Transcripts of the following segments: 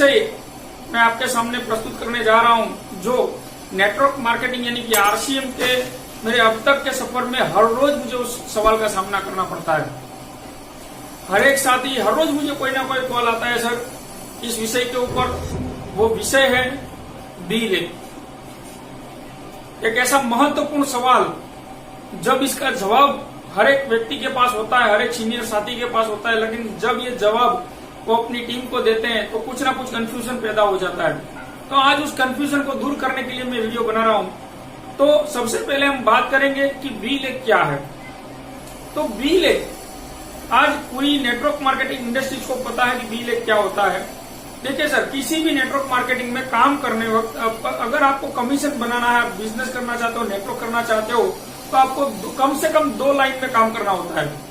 विषय मैं आपके सामने प्रस्तुत करने जा रहा हूं, जो नेटवर्क मार्केटिंग यानी कि आरसीएम के मेरे अब तक के सफर में हर रोज मुझे उस सवाल का सामना करना पड़ता है। हर एक साथी हर रोज मुझे कोई ना कोई कॉल आता है, सर इस विषय के ऊपर। वो विषय है बी लेग। एक ऐसा महत्वपूर्ण सवाल, जब इसका जवाब हर एक व्यक्ति के पास होता है, हर एक सीनियर साथी के पास होता है, लेकिन जब ये जवाब वो अपनी टीम को देते हैं तो कुछ ना कुछ कंफ्यूजन पैदा हो जाता है। तो आज उस कंफ्यूजन को दूर करने के लिए मैं वीडियो बना रहा हूं। तो सबसे पहले हम बात करेंगे कि बी लेग क्या है। तो बी लेग, आज पूरी नेटवर्क मार्केटिंग इंडस्ट्री को पता है कि बी लेग क्या होता है। देखिए सर, किसी भी नेटवर्क मार्केटिंग में काम करने वक्त अगर आपको कमीशन बनाना है, बिजनेस करना चाहते हो, नेटवर्क करना चाहते हो, तो आपको कम से कम 2 लाइन में काम करना होता है।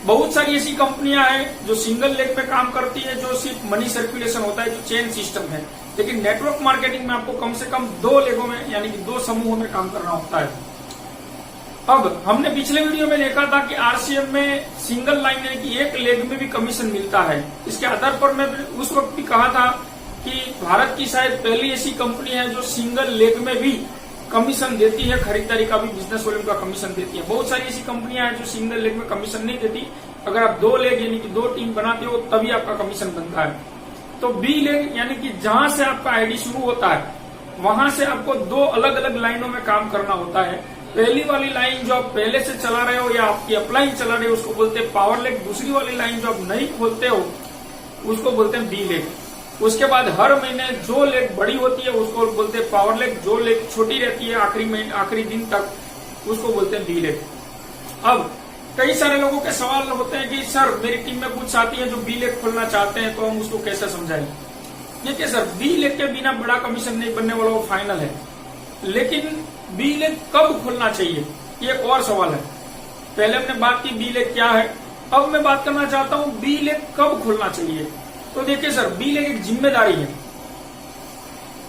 बहुत सारी ऐसी कंपनियां हैं जो सिंगल लेग पे काम करती है, जो सिर्फ मनी सर्कुलेशन होता है, जो चेन सिस्टम है। लेकिन नेटवर्क मार्केटिंग में आपको कम से कम 2 लेगों में यानी कि 2 समूहों में काम करना होता है। अब हमने पिछले वीडियो में देखा था कि आरसीएम में सिंगल लाइन यानी कि एक लेग में भी कमीशन मिलता है। इसके आधार पर मैं उस वक्त भी कहा था कि भारत की शायद पहली ऐसी कंपनी है जो सिंगल लेग में भी कमीशन देती है, खरीदारी का भी, बिजनेस वॉल्यूम का कमीशन देती है। बहुत सारी ऐसी कंपनियां हैं जो सिंगल लेग में कमीशन नहीं देती। अगर आप 2 लेग यानी कि 2 टीम बनाते हो तभी आपका कमीशन बनता है। तो बी लेग यानी कि जहां से आपका आईडी शुरू होता है वहां से आपको 2 अलग अलग लाइनों में काम करना होता है। पहली वाली लाइन जो आप पहले से चला रहे हो या आपकी अपलाइन चला रहे हो उसको बोलते हैं पावर लेग। दूसरी वाली लाइन जो आप नहीं खोलते हो उसको बोलते हैं बी लेग। उसके बाद हर महीने जो लेग बड़ी होती है उसको बोलते हैं पावर लेग, जो लेग छोटी रहती है आखिरी दिन तक उसको बोलते हैं बी लेग। अब कई सारे लोगों के सवाल होते हैं कि सर मेरी टीम में कुछ साथी हैं जो बी लेग खोलना चाहते हैं, तो हम उसको कैसे समझाएं। देखिए सर, बी लेग के बिना बड़ा कमीशन नहीं बनने वाला, वो फाइनल है। लेकिन बी लेग कब खोलना चाहिए, ये एक और सवाल है। पहले हमने बात की बी लेग क्या है, अब मैं बात करना चाहता हूं बी लेग कब खोलना चाहिए। तो देखिए सर, बी लेग एक जिम्मेदारी है।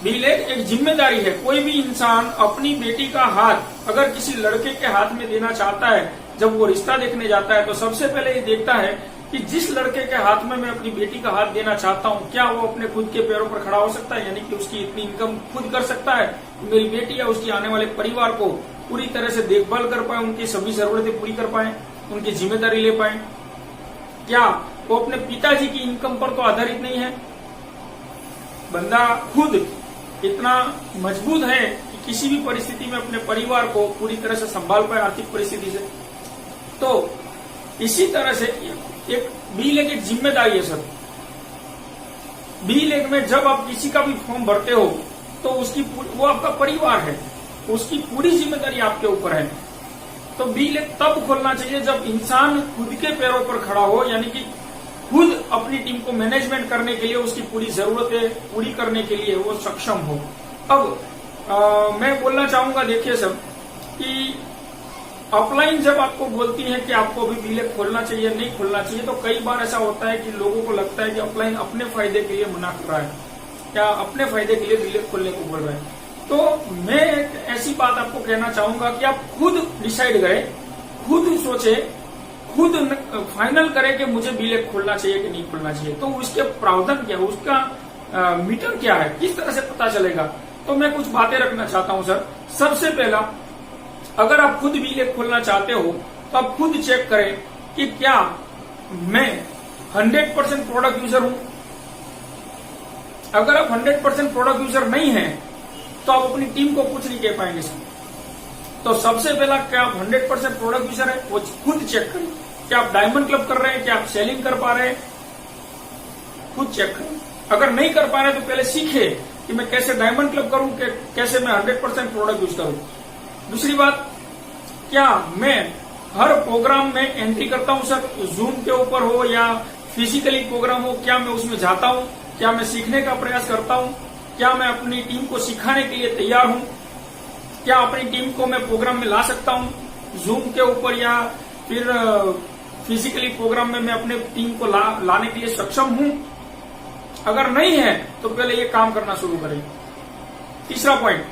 बी लेग एक जिम्मेदारी है। कोई भी इंसान अपनी बेटी का हाथ अगर किसी लड़के के हाथ में देना चाहता है, जब वो रिश्ता देखने जाता है तो सबसे पहले ये देखता है कि जिस लड़के के हाथ में मैं अपनी बेटी का हाथ देना चाहता हूँ, क्या वो अपने खुद के पैरों पर खड़ा हो सकता है, यानी कि उसकी इतनी इनकम खुद कर सकता है, मेरी बेटी या उसकी आने वाले परिवार को पूरी तरह से देखभाल कर पाए, उनकी सभी जरूरतें पूरी कर पाए, उनकी जिम्मेदारी ले पाए। क्या वो अपने पिताजी की इनकम पर तो आधारित नहीं है। बंदा खुद इतना मजबूत है कि किसी भी परिस्थिति में अपने परिवार को पूरी तरह से संभाल पाए आर्थिक परिस्थिति से। तो इसी तरह से एक बी लेग एक जिम्मेदारी है सर। बी लेग में जब आप किसी का भी फॉर्म भरते हो तो वो आपका परिवार है, उसकी पूरी जिम्मेदारी आपके ऊपर है। तो बी लेग तब खोलना चाहिए जब इंसान खुद के पैरों पर खड़ा हो, यानी कि खुद अपनी टीम को मैनेजमेंट करने के लिए, उसकी पूरी जरूरतें पूरी करने के लिए वो सक्षम हो। अब मैं बोलना चाहूंगा, देखिए सर, कि अपलाइन जब आपको बोलती है कि आपको अभी बी लेग खोलना चाहिए नहीं खोलना चाहिए, तो कई बार ऐसा होता है कि लोगों को लगता है कि अपलाइन अपने फायदे के लिए मना कर रहा है, क्या अपने फायदे के लिए बी लेग खोलने को बोल रहा है। तो मैं एक ऐसी बात आपको कहना चाहूंगा कि आप खुद डिसाइड करें, खुद सोचे, खुद फाइनल करें कि मुझे बी लेग खोलना चाहिए कि नहीं खोलना चाहिए। तो उसके प्रावधान क्या है, उसका मीटर क्या है, किस तरह से पता चलेगा। तो मैं कुछ बातें रखना चाहता हूं सर। सबसे पहला, अगर आप खुद बी लेग खोलना चाहते हो तो आप खुद चेक करें कि क्या मैं 100% प्रोडक्ट यूजर हूं। अगर आप 100% प्रोडक्ट यूजर नहीं है तो आप अपनी टीम को कुछ नहीं कह पाएंगे सर। तो सबसे पहला, क्या आप 100% प्रोडक्ट यूजर है, वो खुद चेक करें। क्या आप डायमंड क्लब कर रहे हैं, क्या आप सेलिंग कर पा रहे हैं, खुद चेक करें। अगर नहीं कर पा रहे तो पहले सीखे कि मैं कैसे डायमंड क्लब करूं, कैसे मैं 100% प्रोडक्ट यूज करूं। दूसरी बात, क्या मैं हर प्रोग्राम में एंट्री करता हूं सर, जूम के ऊपर हो या फिजिकली प्रोग्राम हो, क्या मैं उसमें जाता हूं, क्या मैं सीखने का प्रयास करता हूं, क्या मैं अपनी टीम को सिखाने के लिए तैयार हूं, क्या अपनी टीम को मैं प्रोग्राम में ला सकता हूं जूम के ऊपर, या फिर फिजिकली प्रोग्राम में मैं अपने टीम को लाने के लिए सक्षम हूं। अगर नहीं है तो पहले ये काम करना शुरू करें। तीसरा पॉइंट,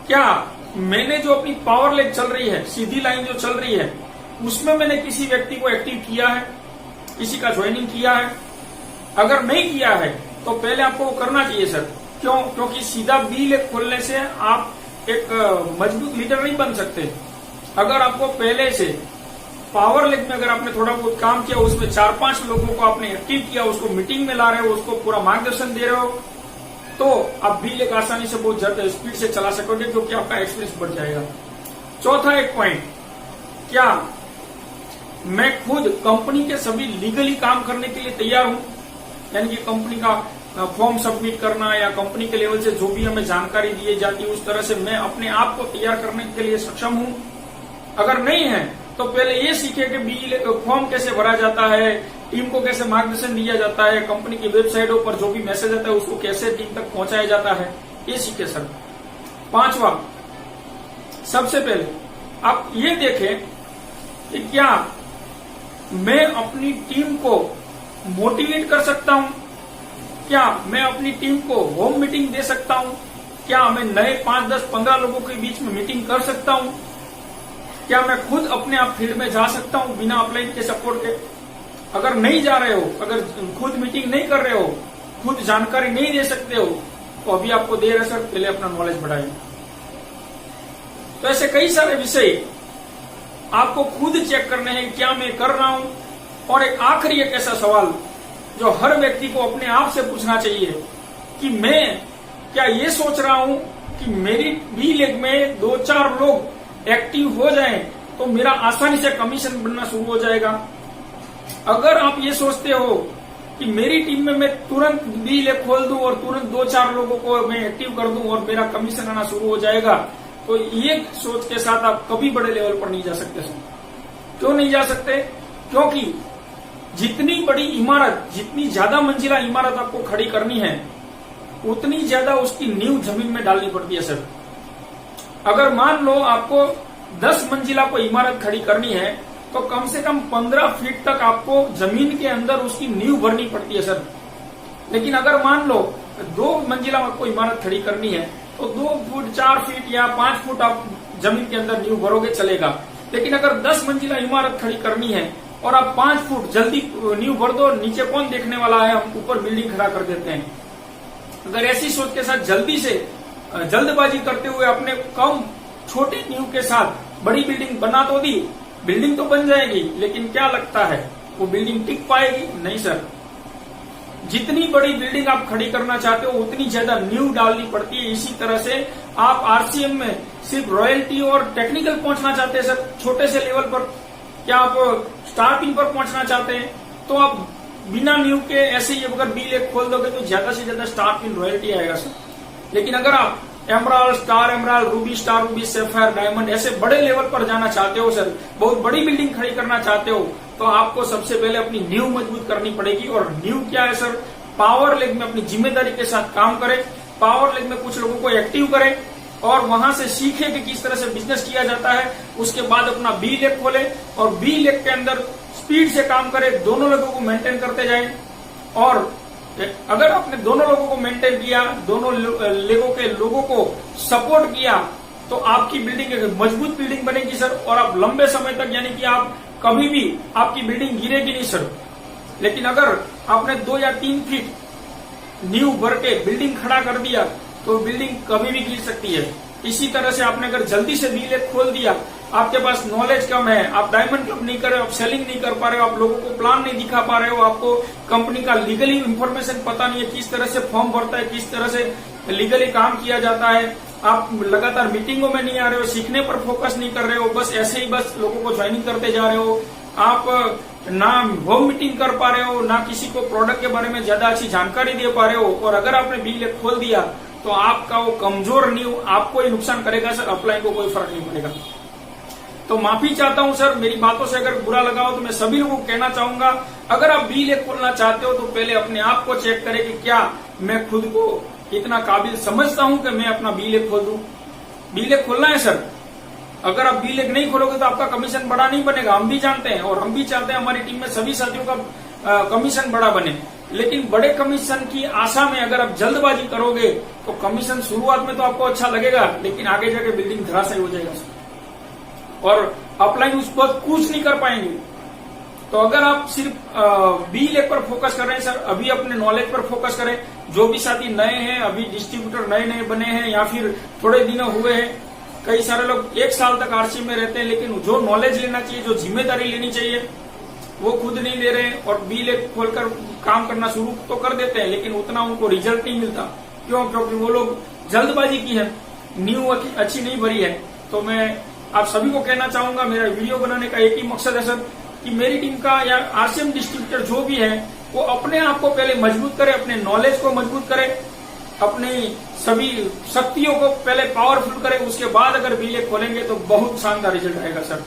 क्या मैंने जो अपनी पावर लेग चल रही है, सीधी लाइन जो चल रही है, उसमें मैंने किसी व्यक्ति को एक्टिव किया है, किसी का ज्वाइनिंग किया है। अगर नहीं किया है तो पहले आपको वो करना चाहिए सर। क्यों? क्योंकि सीधा बी लेग खोलने से आप एक मजबूत लीडर नहीं बन सकते। अगर आपको पहले से पावर लेग में अगर आपने थोड़ा बहुत काम किया, उसमें 4-5 लोगों को आपने एक्टिव किया, उसको मीटिंग में ला रहे हो, उसको पूरा मार्गदर्शन दे रहे हो, तो आप बी लेग आसानी से बहुत ज्यादा स्पीड से चला सकोगे, क्योंकि आपका एक्सपीरियंस बढ़ जाएगा। चौथा एक पॉइंट, क्या मैं खुद कंपनी के सभी लीगली काम करने के लिए तैयार हूं? यानी कि कंपनी का फॉर्म सबमिट करना या कंपनी के लेवल से जो भी हमें जानकारी दी जाती है उस तरह से मैं अपने आप को तैयार करने के लिए सक्षम हूं? अगर नहीं है तो पहले ये सीखे कि बी फॉर्म कैसे भरा जाता है, टीम को कैसे मार्गदर्शन दिया जाता है, कंपनी की वेबसाइटों पर जो भी मैसेज आता है उसको कैसे टीम तक पहुंचाया जाता है, ये सीखे सर। पांचवा, सबसे पहले आप ये देखें कि क्या मैं अपनी टीम को मोटिवेट कर सकता हूं? क्या मैं अपनी टीम को होम मीटिंग दे सकता हूं? क्या मैं नए 5, 10, 15 लोगों के बीच में मीटिंग कर सकता हूं? क्या मैं खुद अपने आप फील्ड में जा सकता हूं बिना अपलाइन के सपोर्ट के? अगर नहीं जा रहे हो, अगर खुद मीटिंग नहीं कर रहे हो, खुद जानकारी नहीं दे सकते हो, तो अभी आपको देर है सर, पहले अपना नॉलेज बढ़ाइए। तो ऐसे कई सारे विषय आपको खुद चेक करने हैं, क्या मैं कर रहा हूं। और एक आखिरी एक ऐसा सवाल जो हर व्यक्ति को अपने आप से पूछना चाहिए कि मैं क्या ये सोच रहा हूं कि मेरी बी लेग में 2-4 लोग एक्टिव हो जाएं तो मेरा आसानी से कमीशन बनना शुरू हो जाएगा। अगर आप ये सोचते हो कि मेरी टीम में मैं तुरंत बी लेग खोल दूं और तुरंत 2-4 लोगों को मैं एक्टिव कर दूं और मेरा कमीशन आना शुरू हो जाएगा, तो ये सोच के साथ आप कभी बड़े लेवल पर नहीं जा सकते। क्यों नहीं जा सकते? क्योंकि जितनी बड़ी इमारत, जितनी ज्यादा मंजिला इमारत आपको खड़ी करनी है, उतनी ज्यादा उसकी नींव जमीन में डालनी पड़ती है सर। अगर मान लो आपको 10 मंजिला को इमारत खड़ी करनी है तो कम से कम 15 फीट तक आपको जमीन के अंदर उसकी नींव भरनी पड़ती है सर। लेकिन अगर मान लो 2 मंजिला आपको इमारत खड़ी करनी है तो 2 फुट 4 फीट या 5 फुट आप जमीन के अंदर नींव भरोगे चलेगा। लेकिन अगर 10 मंजिला इमारत खड़ी करनी है और आप 5 फुट जल्दी नींव भर दो, नीचे कौन देखने वाला है, हम ऊपर बिल्डिंग खड़ा कर देते हैं। अगर ऐसी सोच के साथ जल्दी से जल्दबाजी करते हुए अपने कम छोटी नींव के साथ बड़ी बिल्डिंग बना तो दी, बिल्डिंग तो बन जाएगी, लेकिन क्या लगता है वो बिल्डिंग टिक पाएगी? नहीं सर। जितनी बड़ी बिल्डिंग आप खड़ी करना चाहते हो उतनी ज्यादा नींव डालनी पड़ती है। इसी तरह से आप आरसीएम में सिर्फ रॉयल्टी और टेक्निकल पहुंचना चाहते हैं सर, छोटे से लेवल पर, क्या आप स्टार्टिंग पर पहुंचना चाहते हैं तो आप बिना नींव के ऐसे ही अगर बी लेग खोल दोगे तो ज्यादा से ज्यादा स्टार्टिंग रॉयल्टी आएगा सर। लेकिन अगर आप emerald, star emerald, Ruby star Ruby, sapphire, diamond ऐसे बड़े लेवल पर जाना चाहते हो सर, बहुत बड़ी बिल्डिंग खड़ी करना चाहते हो, तो आपको सबसे पहले अपनी नींव मजबूत करनी पड़ेगी। और नींव क्या है सर? पावर लेग में अपनी जिम्मेदारी के साथ काम करें, पावर लेग में कुछ लोगों को एक्टिव करें और वहां से सीखे कि किस तरह से बिजनेस किया जाता है। उसके बाद अपना बी लेग खोले और बी लेग के अंदर स्पीड से काम करें, दोनों लोगों को मेंटेन करते जाएं। और अगर आपने दोनों लोगों को मेंटेन किया, दोनों लेगों के लोगों को सपोर्ट किया, तो आपकी बिल्डिंग एक मजबूत बिल्डिंग बनेगी सर। और आप लंबे समय तक, यानी कि आप कभी भी आपकी बिल्डिंग गिरेगी नहीं सर। लेकिन अगर आपने 2 या 3 फीट नींव भर के बिल्डिंग खड़ा कर दिया तो बिल्डिंग कभी भी गिर सकती है। इसी तरह से आपने अगर जल्दी से बी लेग खोल दिया, आपके पास नॉलेज कम है, आप डायमंड क्लब नहीं कर रहे हो, आप सेलिंग नहीं कर पा रहे हो, आप लोगों को प्लान नहीं दिखा पा रहे हो, आपको कंपनी का लीगली इंफॉर्मेशन पता नहीं है, किस तरह से फॉर्म भरता है, किस तरह से लीगली काम किया जाता है, आप लगातार मीटिंगों में नहीं आ रहे हो, सीखने पर फोकस नहीं कर रहे हो, बस ऐसे ही बस लोगों को ज्वाइनिंग करते जा रहे हो, आप ना होम मीटिंग कर पा रहे हो, ना किसी को प्रोडक्ट के बारे में ज्यादा अच्छी जानकारी दे पा रहे हो, और अगर आपने बी लेग खोल दिया तो आपका वो कमजोर नींव आपको ही नुकसान करेगा सर, अपलाइन को कोई फर्क नहीं पड़ेगा। तो माफी चाहता हूं सर, मेरी बातों से अगर बुरा लगा हो तो मैं सभी लोगों को कहना चाहूंगा, अगर आप बी लेग खोलना चाहते हो तो पहले अपने आप को चेक करें कि क्या मैं खुद को इतना काबिल समझता हूं कि मैं अपना बी लेग खोल दूं। बी लेग खोलना है सर। अगर आप बी लेग नहीं खोलोगे तो आपका कमीशन बड़ा नहीं बनेगा, हम भी जानते हैं और हम भी चाहते हैं हमारी टीम में सभी साथियों का कमीशन बड़ा बने। लेकिन बड़े कमीशन की आशा में अगर आप जल्दबाजी करोगे तो कमीशन शुरुआत में तो आपको अच्छा लगेगा, लेकिन आगे जाके बिल्डिंग धराशायी हो जाएगा और अपलाइन उस पर कुछ नहीं कर पाएंगे। तो अगर आप सिर्फ बी लेग पर फोकस कर रहे हैं सर, अभी अपने नॉलेज पर फोकस करें। जो भी साथी नए हैं, अभी डिस्ट्रीब्यूटर नए नए बने हैं या फिर थोड़े दिन हुए हैं, कई सारे लोग 1 साल तक आरसी में रहते हैं, लेकिन जो नॉलेज लेना चाहिए, जो जिम्मेदारी लेनी चाहिए, वो खुद नहीं ले रहे हैं और बी लेग खोलकर काम करना शुरू तो कर देते हैं, लेकिन उतना उनको रिजल्ट नहीं मिलता। क्यों? क्योंकि वो लोग जल्दबाजी की है, नींव अच्छी नहीं भरी है। तो मैं आप सभी को कहना चाहूंगा, मेरा वीडियो बनाने का एक ही मकसद है सर, कि मेरी टीम का या आरसीएम डिस्ट्रीब्यूटर जो भी है, वो अपने आप को पहले मजबूत करे, अपने नॉलेज को मजबूत करे, अपनी सभी शक्तियों को पहले पावरफुल करे, उसके बाद अगर बी लेग खोलेंगे तो बहुत शानदार रिजल्ट आएगा सर।